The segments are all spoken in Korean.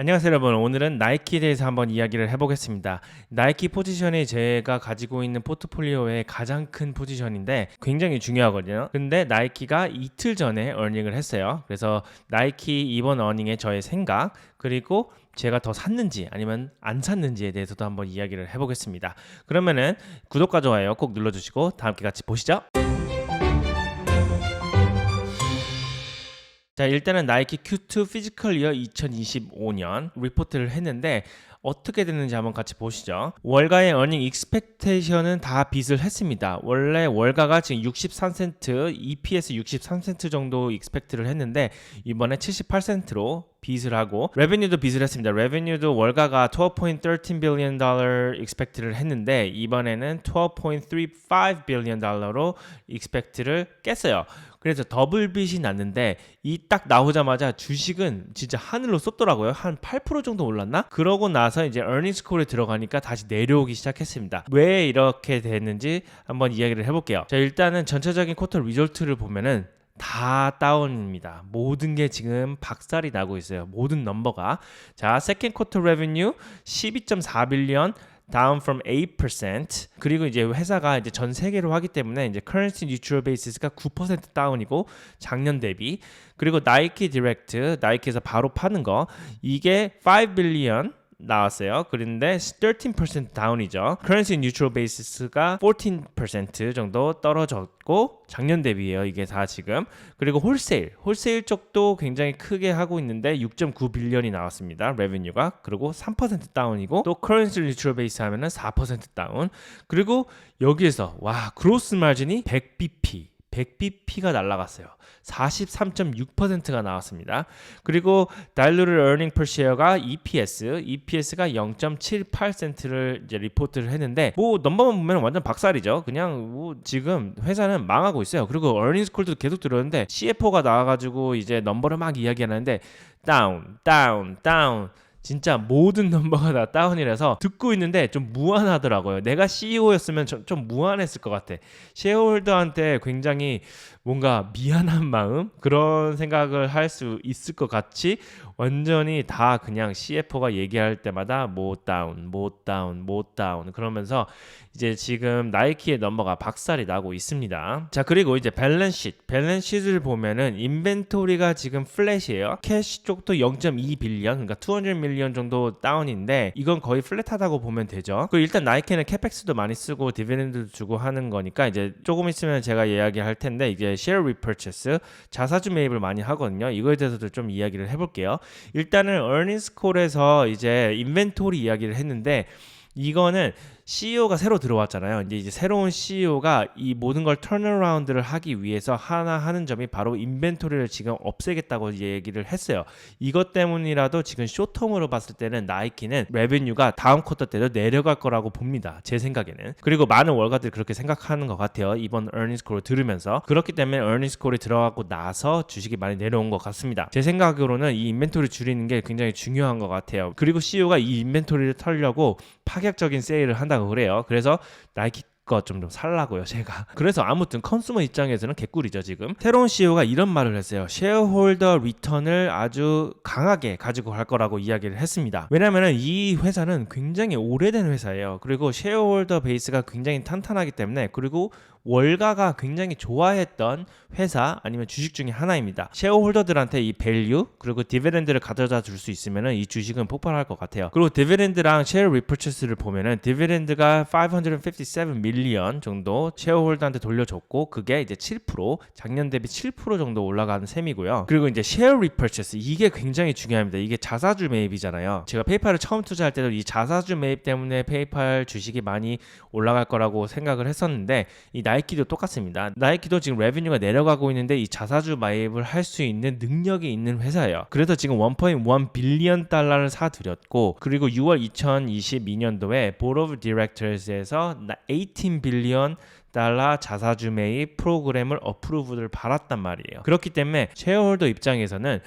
안녕하세요 여러분. 오늘은 나이키에 대해서 한번 이야기를 해보겠습니다. 나이키 포지션이 제가 가지고 있는 포트폴리오의 가장 큰 포지션인데 굉장히 중요하거든요. 근데 나이키가 이틀 전에 어닝을 했어요. 그래서 나이키 이번 어닝의 저의 생각, 그리고 제가 더 샀는지 아니면 안 샀는지에 대해서도 한번 이야기를 해보겠습니다. 그러면은 구독과 좋아요 꼭 눌러주시고 다 함께 같이 보시죠. 자, 일단은 나이키 Q2 피지컬 이어 2025년 리포트를 했는데 어떻게 됐는지 한번 같이 보시죠. 월가의 어닝 익스펙테이션은 다 빗을 했습니다. 원래 월가가 지금 63센트, EPS 63센트 정도 익스펙트를 했는데 이번에 78센트로 빗을 하고 레베뉴도 빗을 했습니다. 레베뉴도 월가가 12.13 billion 달러 익스펙트를 했는데 이번에는 12.35 billion 달러로 익스펙트를 깼어요. 그래서 더블 빗이 났는데 이 딱 나오자마자 주식은 진짜 하늘로 쏟더라고요. 한 8% 정도 올랐나? 그러고 나서 이제 earnings call에 들어가니까 다시 내려오기 시작했습니다. 왜 이렇게 됐는지 한번 이야기를 해볼게요. 자, 일단은 전체적인 쿼터 리졸트를 보면은 다 다운입니다. 모든 게 지금 박살이 나고 있어요. 모든 넘버가. 자, 세컨드 쿼터 레베뉴 12.4 빌리언 down from 8%. 그리고 이제 회사가 이제 전 세계로 하기 때문에 이제 currency neutral basis가 9% 다운이고 작년 대비. 그리고 나이키 디렉트, 나이키에서 바로 파는 거 이게 5 빌리언 나왔어요. 그런데 13% 다운이죠. currency neutral basis가 14% 정도 떨어졌고 작년 대비예요. 이게 다 지금. 그리고 홀세일 쪽도 굉장히 크게 하고 있는데 6.9 빌리언이 나왔습니다. 레베뉴가. 그리고 3% 다운이고 또 currency neutral base 하면은 4% 다운. 그리고 여기에서 와, 그로스 마진이 100bp가 날라갔어요. 43.6%가 나왔습니다. 그리고 diluted earning per share가 EPS가 0.78센트를 이제 리포트를 했는데 뭐 넘버만 보면 완전 박살이죠. 그냥 뭐 지금 회사는 망하고 있어요. 그리고 earnings call도 계속 들었는데 CFO가 나와가지고 이제 넘버를 막 이야기하는데 다운 진짜 모든 넘버가 다 다운이라서 듣고 있는데 좀 무안하더라고요. 내가 CEO였으면 좀 무안했을 것 같아. 셰어홀더한테 굉장히 뭔가 미안한 마음 그런 생각을 할 수 있을 것 같이 완전히 다 그냥 CFO가 얘기할 때마다 못 다운 그러면서 이제 지금 나이키의 넘버가 박살이 나고 있습니다. 자, 그리고 이제 밸런스시트를 보면은 인벤토리가 지금 플랫이에요. 캐시 쪽도 0.2 빌리언 그러니까 200 밀리언 정도 다운인데 이건 거의 플랫하다고 보면 되죠. 그리고 일단 나이키는 캐펙스도 많이 쓰고 디비덴드도 주고 하는 거니까 이제 조금 있으면 제가 이야기할 텐데 이제 share repurchase 자사주 매입을 많이 하거든요. 이거에 대해서도 좀 이야기를 해볼게요. 일단은 earnings call에서 이제 인벤토리 이야기를 했는데 이거는 CEO가 새로 들어왔잖아요. 이제 새로운 CEO가 이 모든 걸 턴어라운드를 하기 위해서 하나 하는 점이 바로 인벤토리를 지금 없애겠다고 얘기를 했어요. 이것 때문이라도 지금 쇼텀으로 봤을 때는 나이키는 레베뉴가 다음 쿼터 때도 내려갈 거라고 봅니다. 제 생각에는. 그리고 많은 월가들이 그렇게 생각하는 것 같아요. 이번 earnings call을 들으면서. 그렇기 때문에 earnings call이 들어가고 나서 주식이 많이 내려온 것 같습니다. 제 생각으로는 이 인벤토리 줄이는 게 굉장히 중요한 것 같아요. 그리고 CEO가 이 인벤토리를 털려고 파격적인 세일을 한다고 그래요. 그래서 나이키 거 좀 살라고요 제가. 그래서 아무튼 컨슈머 입장에서는 개꿀이죠. 지금 새로운 CEO가 이런 말을 했어요. 셰어홀더 리턴을 아주 강하게 가지고 갈 거라고 이야기를 했습니다. 왜냐하면 이 회사는 굉장히 오래된 회사예요. 그리고 셰어홀더 베이스가 굉장히 탄탄하기 때문에 그리고 월가가 굉장히 좋아했던 회사 아니면 주식 중에 하나입니다. 셰어홀더들한테 이 밸류 그리고 디비덴드를 가져다 줄 수 있으면 이 주식은 폭발할 것 같아요. 그리고 디비덴드랑 셰어 리퍼처스를 보면은 디비덴드가 557 밀리언 정도 셰어홀더한테 돌려줬고 그게 이제 7% 작년 대비 7% 정도 올라가는 셈이고요. 그리고 이제 셰어 리퍼처스 이게 굉장히 중요합니다. 이게 자사주 매입이잖아요. 제가 페이팔을 처음 투자할 때도 이 자사주 매입 때문에 페이팔 주식이 많이 올라갈 거라고 생각을 했었는데 이 나이키도 똑같습니다. 나이키도 지금 레베뉴가 내려가고 있는데 이 자사주 매입을 할 수 있는 능력이 있는 회사예요. 그래서 지금 1.1 빌리언 달러를 사들였고 그리고 6월 2022년도에 Board of Directors에서 18 빌리언 달러 자사주 매입 프로그램을 어프로브를 받았단 말이에요. 그렇기 때문에 셰어홀더 입장에서는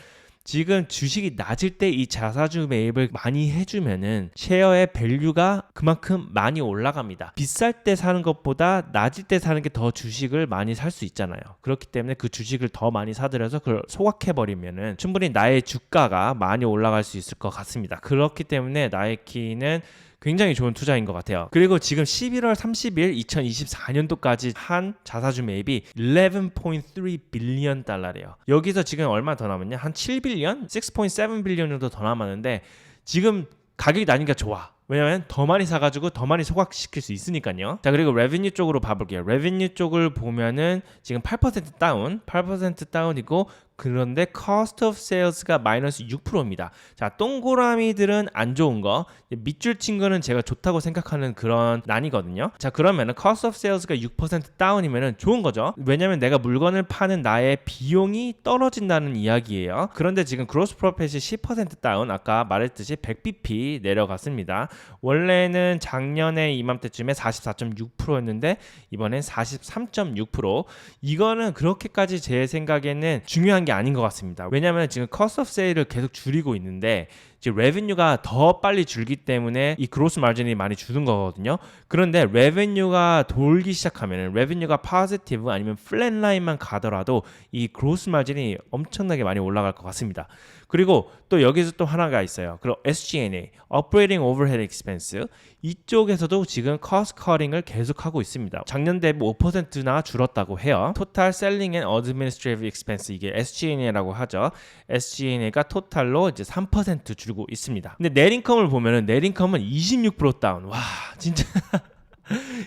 지금 주식이 낮을 때 이 자사주 매입을 많이 해주면은 쉐어의 밸류가 그만큼 많이 올라갑니다. 비쌀 때 사는 것보다 낮을 때 사는 게 더 주식을 많이 살 수 있잖아요. 그렇기 때문에 그 주식을 더 많이 사들여서 그걸 소각해버리면은 충분히 나의 주가가 많이 올라갈 수 있을 것 같습니다. 그렇기 때문에 나이키는 굉장히 좋은 투자인 것 같아요. 그리고 지금 11월 30일 2024년도까지 한 자사주 매입이 11.3 빌리언 달러래요. 여기서 지금 얼마 더 남았냐? 한 7빌리언? 6.7 빌리언 정도 더 남았는데 지금 가격이 나니까 좋아. 왜냐면 더 많이 사가지고 더 많이 소각시킬 수 있으니까요. 자, 그리고 레베뉴 쪽으로 봐볼게요. 레베뉴 쪽을 보면은 지금 8% 다운, 8% 다운이고, 그런데 cost of sales가 마이너스 6%입니다. 자, 동그라미들은 안 좋은 거, 밑줄 친 거는 제가 좋다고 생각하는 그런 난이거든요. 자, 그러면은 cost of sales가 6% 다운이면은 좋은 거죠. 왜냐면 내가 물건을 파는 나의 비용이 떨어진다는 이야기예요. 그런데 지금 gross profit이 10% 다운, 아까 말했듯이 100bp 내려갔습니다. 원래는 작년에 이맘때쯤에 44.6%였는데 이번엔 43.6%. 이거는 그렇게까지 제 생각에는 중요한 게 아닌 것 같습니다. 왜냐하면 지금 cost of sale을 계속 줄이고 있는데 지금 레베뉴가 더 빨리 줄기 때문에 이 그로스 마진이 많이 주는 거거든요. 그런데 레베뉴가 돌기 시작하면 레베뉴가 포지티브 아니면 플랫 라인만 가더라도 이 그로스 마진이 엄청나게 많이 올라갈 것 같습니다. 그리고 또 여기서 또 하나가 있어요. 그리고 SG&A, Operating Overhead Expense, 이쪽에서도 지금 cost cutting을 계속하고 있습니다. 작년 대비 5%나 줄었다고 해요. Total Selling and Administrative Expense, 이게 SG&A라고 하죠. SG&A가 토탈로 이제 3% 줄고 있습니다. 근데 넷인컴을 보면은 넷인컴은 26% 다운. 와, 진짜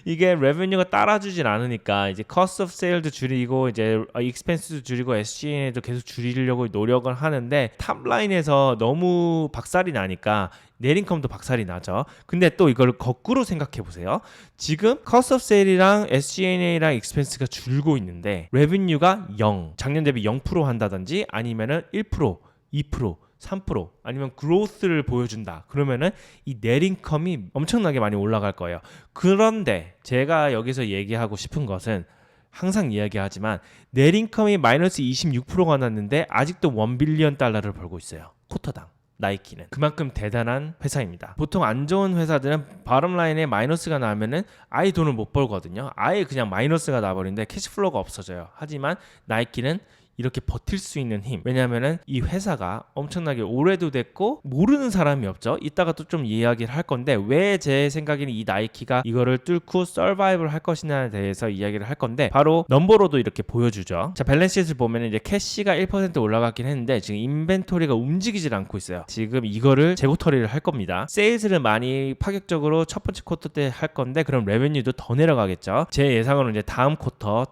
이게 레베뉴가 따라주질 않으니까 이제 cost of sale도 줄이고 이제 expense도 줄이고 SG&A도 계속 줄이려고 노력을 하는데 탑라인에서 너무 박살이 나니까 넷인컴도 박살이 나죠. 근데 또 이걸 거꾸로 생각해 보세요. 지금 cost of sale이랑 SG&A랑 expense가 줄고 있는데 레베뉴가 0, 작년 대비 0% 한다든지 아니면은 1%, 2%, 3% 아니면 growth를 보여준다. 그러면은 이 넷인컴이 엄청나게 많이 올라갈 거예요. 그런데 제가 여기서 얘기하고 싶은 것은 항상 이야기하지만 넷인컴이 마이너스 26%가 났는데 아직도 1빌리언 달러를 벌고 있어요. 쿼터당. 나이키는 그만큼 대단한 회사입니다. 보통 안 좋은 회사들은 바텀 라인에 마이너스가 나면은 아예 돈을 못 벌거든요. 아예 그냥 마이너스가 나버리는데 캐시플로우가 없어져요. 하지만 나이키는 이렇게 버틸 수 있는 힘. 왜냐면은 이 회사가 엄청나게 오래도 됐고 모르는 사람이 없죠. 이따가 또 좀 이야기를 할 건데 왜 제 생각에는 이 나이키가 이거를 뚫고 서바이벌 할 것이냐에 대해서 이야기를 할 건데 바로 넘버로도 이렇게 보여주죠. 자, 밸런스시트를 보면은 이제 캐시가 1% 올라갔긴 했는데 지금 인벤토리가 움직이질 않고 있어요. 지금 이거를 재고 처리를 할 겁니다. 세일즈를 많이 파격적으로 첫 번째 쿼터 때 할 건데 그럼 레베뉴도 더 내려가겠죠. 제 예상으로는 이제 다음 쿼터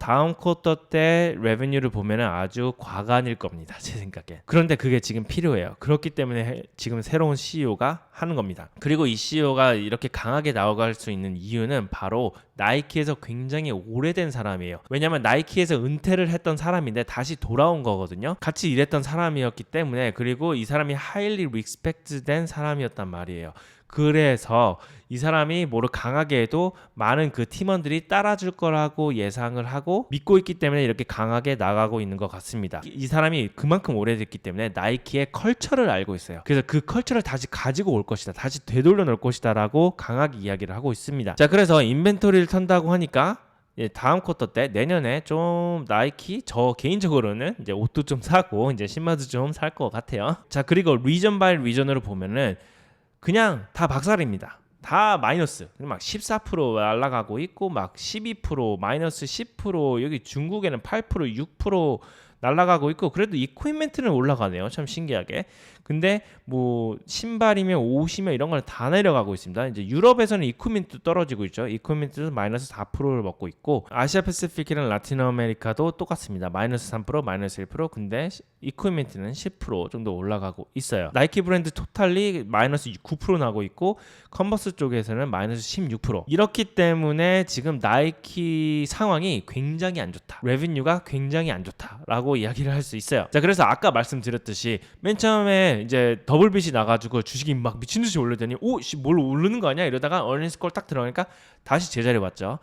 때 레베뉴를 보면은 아주 과간일 겁니다. 제 생각에. 그런데 그게 지금 필요해요. 그렇기 때문에 지금 새로운 CEO가 하는 겁니다. 그리고 이 CEO가 이렇게 강하게 나아갈 수 있는 이유는 바로 나이키에서 굉장히 오래된 사람이에요. 왜냐면 나이키에서 은퇴를 했던 사람인데 다시 돌아온 거거든요. 같이 일했던 사람이었기 때문에 그리고 이 사람이 highly respect된 사람이었단 말이에요. 그래서 이 사람이 뭐를 강하게 해도 많은 그 팀원들이 따라줄 거라고 예상을 하고 믿고 있기 때문에 이렇게 강하게 나가고 있는 것 같습니다. 이 사람이 그만큼 오래됐기 때문에 나이키의 컬처를 알고 있어요. 그래서 그 컬처를 다시 가지고 올 것이다. 다시 되돌려 놓을 것이다 라고 강하게 이야기를 하고 있습니다. 자, 그래서 인벤토리를 턴다고 하니까 다음 쿼터 때 내년에 좀 나이키 저 개인적으로는 이제 옷도 좀 사고 이제 신발도 좀 살 것 같아요. 자, 그리고 리전 바이 리전으로 보면은 그냥 다 박살입니다. 다 마이너스. 막 14% 날아가고 있고 막 12% 마이너스 10% 여기 중국에는 8% 6% 날아가고 있고 그래도 이퀴프먼트는 올라가네요. 참 신기하게. 근데 뭐 신발이면 옷이면 이런 걸 다 내려가고 있습니다. 이제 유럽에서는 이퀴프먼트 떨어지고 있죠. 이퀴프먼트는 마이너스 4%를 먹고 있고 아시아 패시픽이랑 라틴 아메리카도 똑같습니다. 마이너스 3% 마이너스 1% 근데 이퀴프먼트는 10% 정도 올라가고 있어요. 나이키 브랜드 토탈리 마이너스 9% 나고 있고 컨버스 쪽에서는 마이너스 16%. 이렇기 때문에 지금 나이키 상황이 굉장히 안 좋다. 레비뉴가 굉장히 안 좋다라고 이야기를 할 수 있어요. 자, 그래서 아까 말씀드렸듯이 맨 처음에 이제 더블빗이 나가지고 주식이 막 미친듯이 올르더니 뭘 오르는 거 아니야? 이러다가 어닝스 콜 딱 들어가니까 다시 제자리에 왔죠.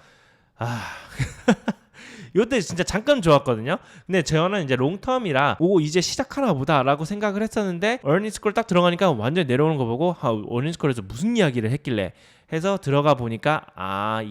이때 진짜 잠깐 좋았거든요. 근데 저는 이제 롱텀이라 이제 시작하나 보다라고 생각을 했었는데 어닝스콜 딱 들어가니까 완전 내려오는 거 보고 어닝스콜에서 무슨 이야기를 했길래 해서 들어가 보니까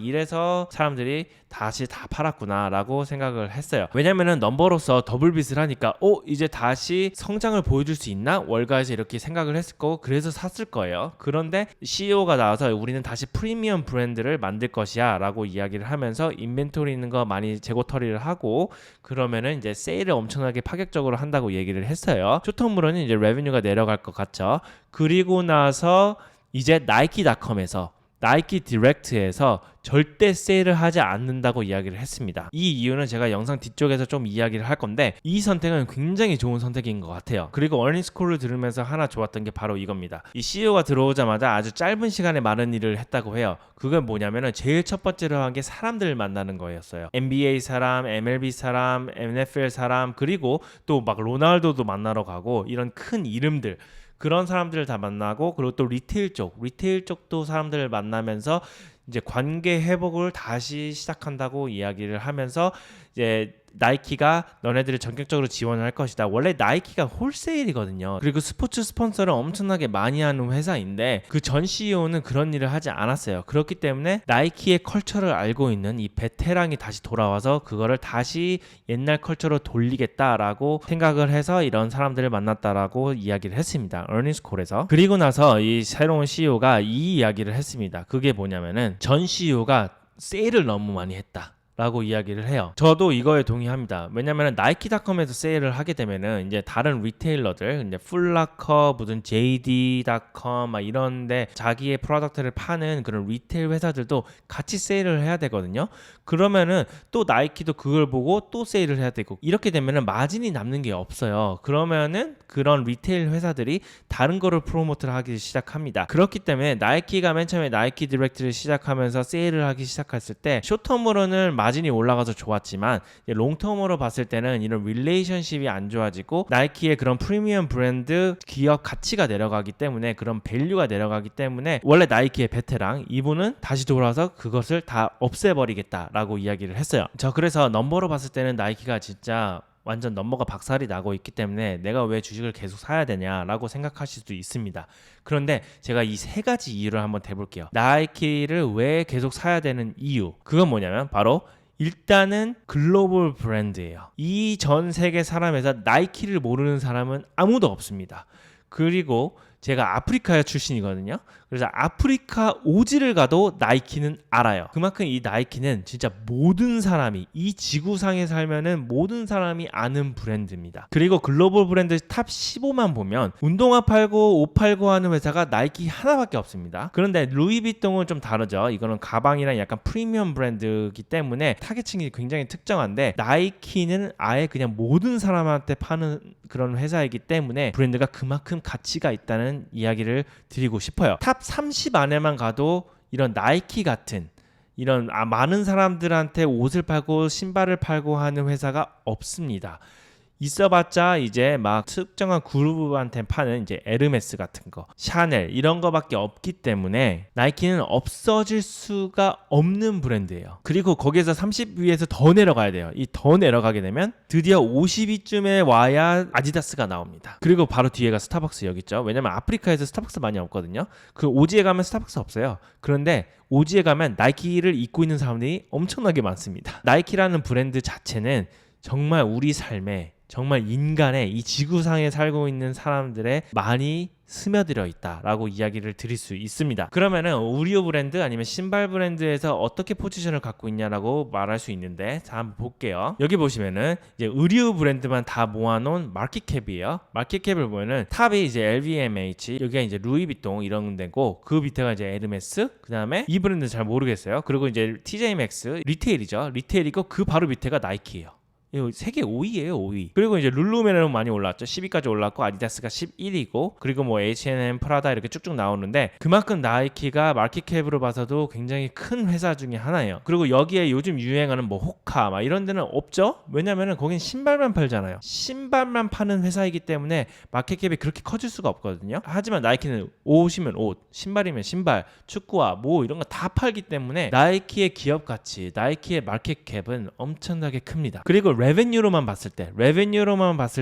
이래서 사람들이 다시 다 팔았구나 라고 생각을 했어요. 왜냐면은 넘버로서 더블빗을 하니까 이제 다시 성장을 보여줄 수 있나? 월가에서 이렇게 생각을 했을 거고 그래서 샀을 거예요. 그런데 CEO가 나와서 우리는 다시 프리미엄 브랜드를 만들 것이야 라고 이야기를 하면서 인벤토리 있는 거 많이 재고 처리를 하고 그러면은 이제 세일을 엄청나게 파격적으로 한다고 얘기를 했어요. 쇼텀으로는 이제 레베뉴가 내려갈 것 같죠. 그리고 나서 이제 나이키닷컴에서 나이키 디렉트에서 절대 세일을 하지 않는다고 이야기를 했습니다. 이 이유는 제가 영상 뒤쪽에서 좀 이야기를 할 건데 이 선택은 굉장히 좋은 선택인 것 같아요. 그리고 어닝스콜을 들으면서 하나 좋았던 게 바로 이겁니다. 이 CEO가 들어오자마자 아주 짧은 시간에 많은 일을 했다고 해요. 그건 뭐냐면은 제일 첫 번째로 한 게 사람들을 만나는 거였어요. NBA 사람, MLB 사람, NFL 사람 그리고 또 막 로날도도 만나러 가고 이런 큰 이름들 그런 사람들을 다 만나고 그리고 또 리테일 쪽도 사람들을 만나면서 이제 관계 회복을 다시 시작한다고 이야기를 하면서 이제 나이키가 너네들을 전격적으로 지원을 할 것이다. 원래 나이키가 홀세일이거든요. 그리고 스포츠 스폰서를 엄청나게 많이 하는 회사인데 그 전 CEO는 그런 일을 하지 않았어요. 그렇기 때문에 나이키의 컬처를 알고 있는 이 베테랑이 다시 돌아와서 그거를 다시 옛날 컬처로 돌리겠다라고 생각을 해서 이런 사람들을 만났다라고 이야기를 했습니다. 어닝스콜에서. 그리고 나서 이 새로운 CEO가 이 이야기를 했습니다. 그게 뭐냐면은 전 CEO가 세일을 너무 많이 했다. 라고 이야기를 해요. 저도 이거에 동의합니다. 왜냐면 나이키닷컴에서 세일을 하게 되면은 이제 다른 리테일러들, 이제 풀라커, 무슨 JD.com 막 이런데 자기의 프로덕트를 파는 그런 리테일 회사들도 같이 세일을 해야 되거든요. 그러면은 또 나이키도 그걸 보고 또 세일을 해야 되고 이렇게 되면은 마진이 남는 게 없어요. 그러면은 그런 리테일 회사들이 다른 거를 프로모트를 하기 시작합니다. 그렇기 때문에 나이키가 맨 처음에 나이키 디렉트를 시작하면서 세일을 하기 시작했을 때 쇼텀으로는 마진이 올라가서 좋았지만 롱텀으로 봤을 때는 이런 릴레이션십이 안 좋아지고 나이키의 그런 프리미엄 브랜드 기업 가치가 내려가기 때문에 그런 밸류가 내려가기 때문에 원래 나이키의 베테랑 이분은 다시 돌아와서 그것을 다 없애버리겠다라고 이야기를 했어요. 저 그래서 넘버로 봤을 때는 나이키가 진짜 완전 넘버가 박살이 나고 있기 때문에 내가 왜 주식을 계속 사야 되냐라고 생각하실 수도 있습니다. 그런데 제가 이 세 가지 이유를 한번 대볼게요. 나이키를 왜 계속 사야 되는 이유 그건 뭐냐면 바로 일단은 글로벌 브랜드예요. 이 전 세계 사람에서 나이키를 모르는 사람은 아무도 없습니다. 그리고 제가 아프리카 출신이거든요. 그래서 아프리카 오지를 가도 나이키는 알아요. 그만큼 이 나이키는 진짜 모든 사람이 이 지구상에 살면은 모든 사람이 아는 브랜드입니다. 그리고 글로벌 브랜드 탑 15만 보면 운동화 팔고 옷 팔고 하는 회사가 나이키 하나밖에 없습니다. 그런데 루이비통은 좀 다르죠. 이거는 가방이랑 약간 프리미엄 브랜드이기 때문에 타겟층이 굉장히 특정한데 나이키는 아예 그냥 모든 사람한테 파는 그런 회사이기 때문에 브랜드가 그만큼 가치가 있다는 이야기를 드리고 싶어요. 탑 30 안에만 가도 이런 나이키 같은 이런 많은 사람들한테 옷을 팔고 신발을 팔고 하는 회사가 없습니다. 있어봤자 이제 막 특정한 그룹한테 파는 이제 에르메스 같은 거, 샤넬 이런 거밖에 없기 때문에 나이키는 없어질 수가 없는 브랜드예요. 그리고 거기에서 30 위에서 더 내려가야 돼요. 이 더 내려가게 되면 드디어 50위쯤에 와야 아디다스가 나옵니다. 그리고 바로 뒤에가 스타벅스 여기 있죠. 왜냐면 아프리카에서 스타벅스 많이 없거든요. 그 오지에 가면 스타벅스 없어요. 그런데 오지에 가면 나이키를 입고 있는 사람들이 엄청나게 많습니다. 나이키라는 브랜드 자체는 정말 우리 삶에 정말 인간의 이 지구상에 살고 있는 사람들의 많이 스며들어 있다라고 이야기를 드릴 수 있습니다. 그러면은 의류 브랜드 아니면 신발 브랜드에서 어떻게 포지션을 갖고 있냐라고 말할 수 있는데 자 한번 볼게요. 여기 보시면은 이제 의류 브랜드만 다 모아놓은 마켓캡이에요. 마켓캡을 보면은 탑이 이제 LVMH, 여기가 이제 루이비통 이런 데고 그 밑에가 이제 에르메스, 그 다음에 이 브랜드 잘 모르겠어요. 그리고 이제 TJ Maxx 리테일이죠. 리테일이고 그 바로 밑에가 나이키예요. 이거 세계 5위예요, 5위. 그리고 이제 룰루메론은 많이 올랐죠. 10위까지 올랐고 아디다스가 11위고 그리고 뭐 H&M, 프라다 이렇게 쭉쭉 나오는데 그만큼 나이키가 마켓캡으로 봐서도 굉장히 큰 회사 중에 하나예요. 그리고 여기에 요즘 유행하는 뭐 호카 막 이런 데는 없죠. 왜냐면은 거긴 신발만 팔잖아요. 신발만 파는 회사이기 때문에 마켓캡이 그렇게 커질 수가 없거든요. 하지만 나이키는 옷이면 옷, 신발이면 신발, 축구화 뭐 이런 거 다 팔기 때문에 나이키의 기업 가치, 나이키의 마켓캡은 엄청나게 큽니다. 그리고 레베뉴로만 봤을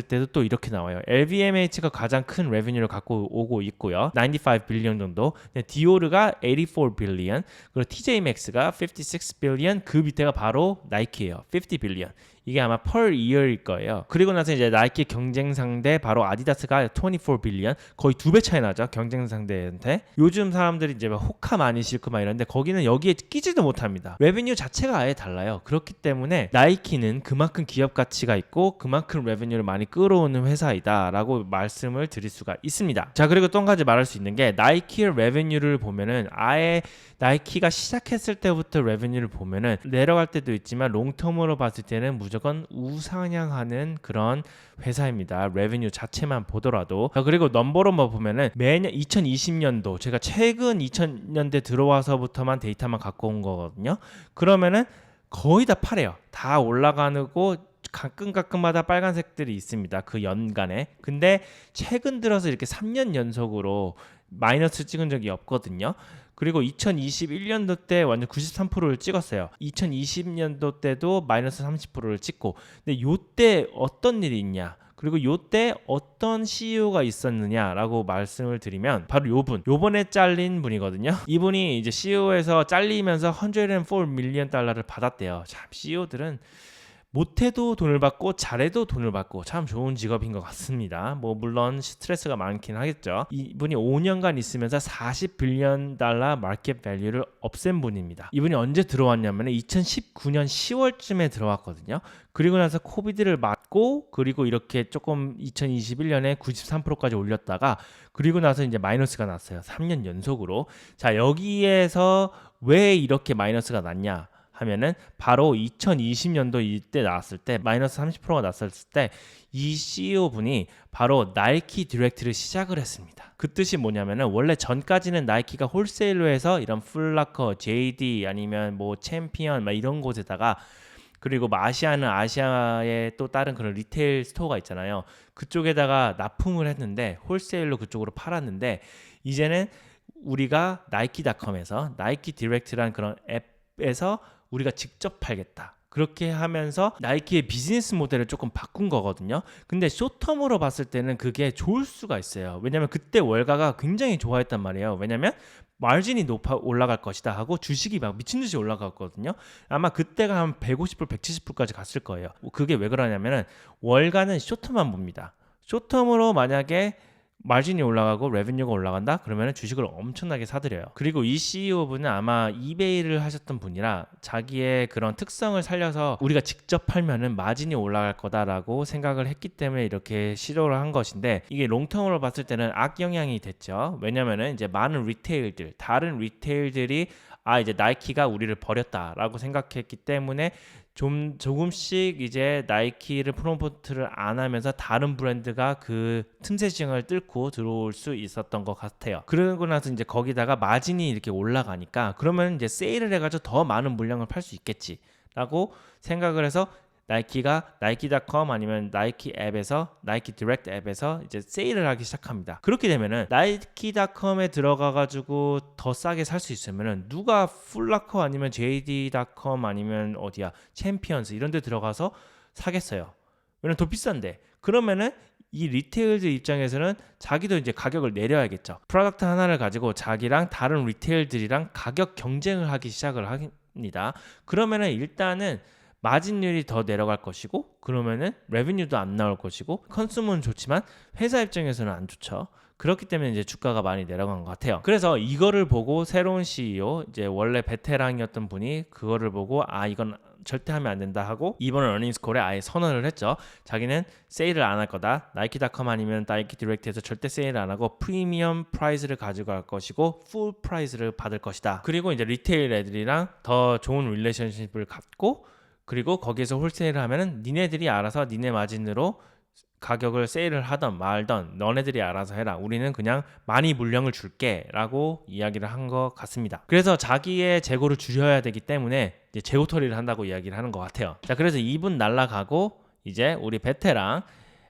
때도 또 이렇게 나와요. LVMH가 가장 큰 레베뉴를 갖고 오고 있고요. 95 빌리언 정도. 디오르가 84 빌리언, 그리고 TJ 맥스가 56 빌리언, 그 밑에가 바로 나이키예요. 50 빌리언. 이게 아마 per year일 거예요. 그리고 나서 이제 나이키 경쟁 상대 바로 아디다스가 24 빌리언, 거의 2배 차이 나죠. 경쟁 상대한테. 요즘 사람들이 이제 막 호카 많이 신고 막 이런데 거기는 여기에 끼지도 못합니다. 레베뉴 자체가 아예 달라요. 그렇기 때문에 나이키는 그만큼 기업 가치가 있고 그만큼 레베뉴를 많이 끌어오는 회사이다라고 말씀을 드릴 수가 있습니다. 자, 그리고 또 한 가지 말할 수 있는 게 나이키의 레베뉴를 보면은 아예 나이키가 시작했을 때부터 레베뉴를 보면은 내려갈 때도 있지만 롱텀으로 봤을 때는 무조건 우상향하는 그런 회사입니다. 레베뉴 자체만 보더라도. 그리고 넘버로 뭐 보면은 매년 2020년도 제가 최근 2000년대 들어와서부터만 데이터만 갖고 온 거거든요. 그러면은 거의 다 파래요. 다 올라가고 가끔마다 빨간색들이 있습니다. 그 연간에. 근데 최근 들어서 이렇게 3년 연속으로 마이너스 찍은 적이 없거든요. 그리고 2021년도 때 완전 93%를 찍었어요. 2020년도 때도 마이너스 30%를 찍고. 근데 요때 어떤 일이 있냐? 그리고 요때 어떤 CEO가 있었느냐라고 말씀을 드리면 바로 요번에 잘린 분이거든요. 이분이 이제 CEO에서 잘리면서 104 밀리언 달러를 받았대요. 참 CEO들은 못해도 돈을 받고 잘해도 돈을 받고 참 좋은 직업인 것 같습니다. 뭐 물론 스트레스가 많긴 하겠죠. 이분이 5년간 있으면서 40 빌리언 달러 마켓 밸류를 없앤 분입니다. 이분이 언제 들어왔냐면 2019년 10월쯤에 들어왔거든요. 그리고 나서 코비드를 맞고 그리고 이렇게 조금 2021년에 93%까지 올렸다가 그리고 나서 이제 마이너스가 났어요. 3년 연속으로. 자, 여기에서 왜 이렇게 마이너스가 났냐 하면은 바로 2020년도 이때 나왔을 때 마이너스 30%가 났을 때 이 CEO 분이 바로 나이키 디렉트를 시작을 했습니다. 그 뜻이 뭐냐면은 원래 전까지는 나이키가 홀세일로 해서 이런 풀라커, JD 아니면 뭐 챔피언 막 이런 곳에다가 그리고 뭐 아시아는 아시아의 또 다른 그런 리테일 스토어가 있잖아요. 그쪽에다가 납품을 했는데 홀세일로 그쪽으로 팔았는데 이제는 우리가 나이키닷컴에서 나이키 디렉트라는 그런 앱에서 우리가 직접 팔겠다. 그렇게 하면서 나이키의 비즈니스 모델을 조금 바꾼 거거든요. 근데 쇼텀으로 봤을 때는 그게 좋을 수가 있어요. 왜냐면 그때 월가가 굉장히 좋아했단 말이에요. 왜냐면 마진이 올라갈 것이다 하고 주식이 막 미친 듯이 올라갔거든요. 아마 그때가 한 150불, 170불까지 갔을 거예요. 그게 왜 그러냐면은 월가는 쇼텀만 봅니다. 쇼텀으로 만약에 마진이 올라가고 레베뉴가 올라간다? 그러면 주식을 엄청나게 사들여요. 그리고 이 CEO분은 아마 이베이를 하셨던 분이라 자기의 그런 특성을 살려서 우리가 직접 팔면은 마진이 올라갈 거다라고 생각을 했기 때문에 이렇게 시도를 한 것인데 이게 롱텀으로 봤을 때는 악영향이 됐죠. 왜냐면은 이제 많은 리테일들, 다른 리테일들이 이제 나이키가 우리를 버렸다라고 생각했기 때문에 조금씩 이제 나이키를 프로모트를 안 하면서 다른 브랜드가 그 틈새 시장을 뚫고 들어올 수 있었던 것 같아요. 그러고 나서 이제 거기다가 마진이 이렇게 올라가니까 그러면 이제 세일을 해가지고 더 많은 물량을 팔 수 있겠지라고 생각을 해서 나이키가 나이키닷컴 아니면 나이키 앱에서 나이키 디렉트 앱에서 이제 세일을 하기 시작합니다. 그렇게 되면은 나이키닷컴에 들어가가지고 더 싸게 살 수 있으면은 누가 풀라커 아니면 JD.com 아니면 어디야 챔피언스 이런 데 들어가서 사겠어요. 왜냐면 더 비싼데. 그러면은 이 리테일들 입장에서는 자기도 이제 가격을 내려야겠죠. 프로덕트 하나를 가지고 자기랑 다른 리테일들이랑 가격 경쟁을 하기 시작을 합니다. 그러면은 일단은 마진율이 더 내려갈 것이고 그러면은 레베뉴도 안 나올 것이고 컨슈머는 좋지만 회사 입장에서는 안 좋죠. 그렇기 때문에 이제 주가가 많이 내려간 것 같아요. 그래서 이거를 보고 새로운 CEO 이제 원래 베테랑이었던 분이 그거를 보고 이건 절대 하면 안 된다 하고 이번 어닝스콜에 아예 선언을 했죠. 자기는 세일을 안 할 거다. 나이키닷컴 아니면 나이키 디렉트에서 절대 세일을 안 하고 프리미엄 프라이스를 가지고 갈 것이고 풀 프라이스를 받을 것이다. 그리고 이제 리테일 애들이랑 더 좋은 릴레이션십을 갖고 그리고 거기에서 홀세일을 하면은 니네들이 알아서 니네 마진으로 가격을 세일을 하던 말던 너네들이 알아서 해라. 우리는 그냥 많이 물량을 줄게 라고 이야기를 한 것 같습니다. 그래서 자기의 재고를 줄여야 되기 때문에 이제 재고 처리를 한다고 이야기를 하는 것 같아요. 자, 그래서 2분 날라가고 이제 우리 베테랑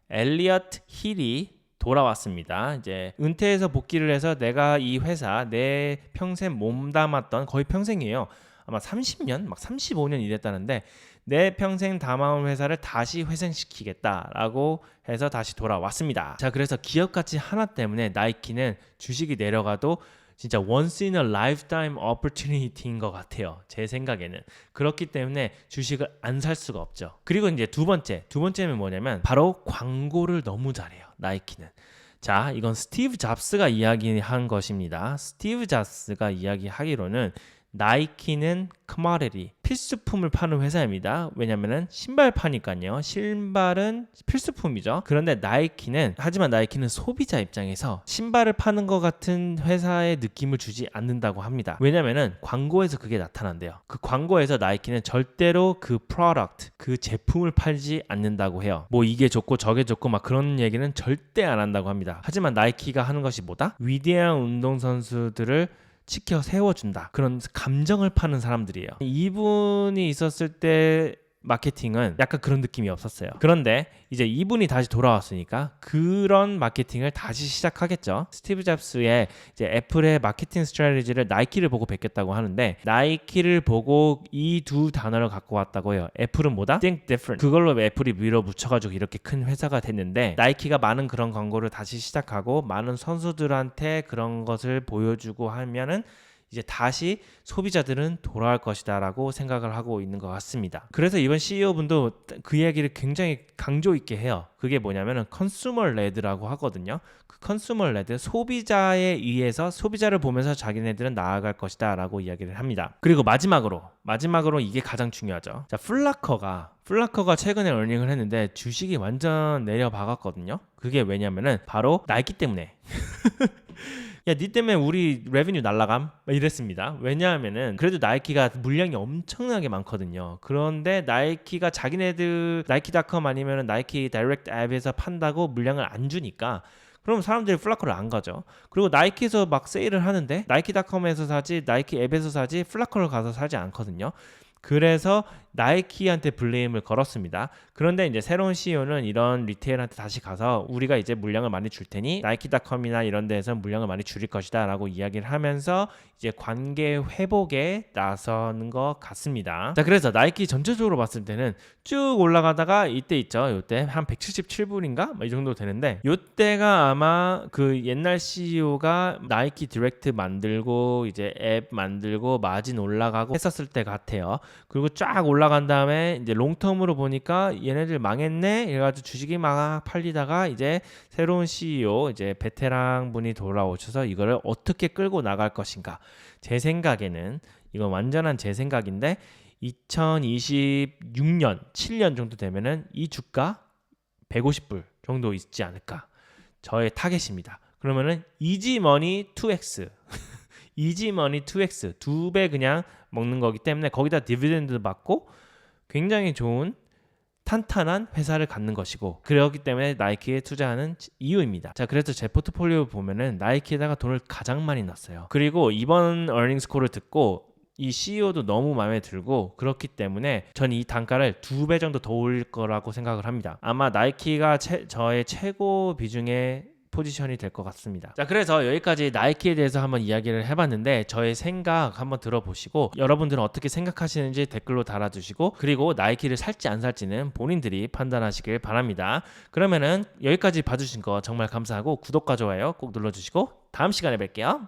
엘리엇 힐이 돌아왔습니다. 이제 은퇴해서 복귀를 해서 내가 이 회사 내 평생 몸담았던, 거의 평생이에요. 아마 30년, 막 35년 일했다는데 내 평생 담아온 회사를 다시 회생시키겠다라고 해서 다시 돌아왔습니다. 자, 그래서 기업가치 하나 때문에 나이키는 주식이 내려가도 진짜 once in a lifetime opportunity인 것 같아요. 제 생각에는. 그렇기 때문에 주식을 안 살 수가 없죠. 그리고 이제 두 번째는 뭐냐면 바로 광고를 너무 잘해요. 나이키는. 자, 이건 스티브 잡스가 이야기한 것입니다. 스티브 잡스가 이야기하기로는 나이키는 commodity, 필수품을 파는 회사입니다. 왜냐면은 신발 파니까요. 신발은 필수품이죠. 그런데 하지만 나이키는 소비자 입장에서 신발을 파는 것 같은 회사의 느낌을 주지 않는다고 합니다. 왜냐면은 광고에서 그게 나타난대요. 그 광고에서 나이키는 절대로 그 product, 그 제품을 팔지 않는다고 해요. 뭐 이게 좋고 저게 좋고 막 그런 얘기는 절대 안 한다고 합니다. 하지만 나이키가 하는 것이 뭐다? 위대한 운동선수들을 지켜 세워준다. 그런 감정을 파는 사람들이에요. 이분이 있었을 때 마케팅은 약간 그런 느낌이 없었어요. 그런데 이제 이분이 다시 돌아왔으니까 그런 마케팅을 다시 시작하겠죠. 스티브 잡스의 이제 애플의 마케팅 스트래티지를 나이키를 보고 베꼈다고 하는데 나이키를 보고 이 두 단어를 갖고 왔다고 해요. 애플은 뭐다? Think different. 그걸로 애플이 밀어붙여가지고 이렇게 큰 회사가 됐는데 나이키가 많은 그런 광고를 다시 시작하고 많은 선수들한테 그런 것을 보여주고 하면은 이제 다시 소비자들은 돌아올 것이다 라고 생각을 하고 있는 것 같습니다. 그래서 이번 CEO분도 그 이야기를 굉장히 강조 있게 해요. 그게 뭐냐면은 컨슈머 레드라고 하거든요. 그 컨슈머 레드, 소비자에 의해서 소비자를 보면서 자기네들은 나아갈 것이다 라고 이야기를 합니다. 그리고 마지막으로 이게 가장 중요하죠. 자, 플라커가 최근에 어닝을 했는데 주식이 완전 내려박았거든요. 그게 왜냐면은 바로 나이키 때문에. 야, 니 때문에 우리 레베뉴 날라감? 이랬습니다. 왜냐하면은 그래도 나이키가 물량이 엄청나게 많거든요. 그런데 나이키가 자기네들 나이키닷컴 아니면은 나이키 다이렉트 앱에서 판다고 물량을 안 주니까 그럼 사람들이 플라커를 안 가죠. 그리고 나이키에서 막 세일을 하는데 나이키닷컴에서 사지, 나이키 앱에서 사지, 플라커를 가서 사지 않거든요. 그래서 나이키한테 블레임을 걸었습니다. 그런데 이제 새로운 CEO는 이런 리테일한테 다시 가서 우리가 이제 물량을 많이 줄 테니 나이키닷컴이나 이런 데에서 물량을 많이 줄일 것이다 라고 이야기를 하면서 이제 관계 회복에 나서는 것 같습니다. 자, 그래서 나이키 전체적으로 봤을 때는 쭉 올라가다가 이때 있죠. 이때 한 177불인가? 이 정도 되는데 이때가 아마 그 옛날 CEO가 나이키 디렉트 만들고 이제 앱 만들고 마진 올라가고 했었을 때 같아요. 그리고 쫙 올라간 다음에 이제 롱텀으로 보니까 얘네들 망했네 이래가지고 주식이 막 팔리다가 이제 새로운 CEO 이제 베테랑 분이 돌아오셔서 이거를 어떻게 끌고 나갈 것인가. 제 생각에는 이건 완전한 제 생각인데 2026년 7년 정도 되면은 이 주가 150불 정도 있지 않을까. 저의 타겟입니다. 그러면은 이지머니 2x 이지머니 2x 2배 그냥 먹는 거기 때문에 거기다 디비덴드 받고 굉장히 좋은 탄탄한 회사를 갖는 것이고 그렇기 때문에 나이키에 투자하는 이유입니다. 자, 그래서 제 포트폴리오 보면은 나이키에다가 돈을 가장 많이 넣었어요. 그리고 이번 어닝스 콜을 듣고 이 CEO도 너무 마음에 들고 그렇기 때문에 전 이 단가를 2배 정도 더 올릴 거라고 생각을 합니다. 아마 나이키가 저의 최고 비중의 포지션이 될 것 같습니다. 자, 그래서 여기까지 나이키에 대해서 한번 이야기를 해봤는데 저의 생각 한번 들어보시고 여러분들은 어떻게 생각하시는지 댓글로 달아주시고 그리고 나이키를 살지 안 살지는 본인들이 판단하시길 바랍니다. 그러면은 여기까지 봐주신 거 정말 감사하고 구독과 좋아요 꼭 눌러주시고 다음 시간에 뵐게요.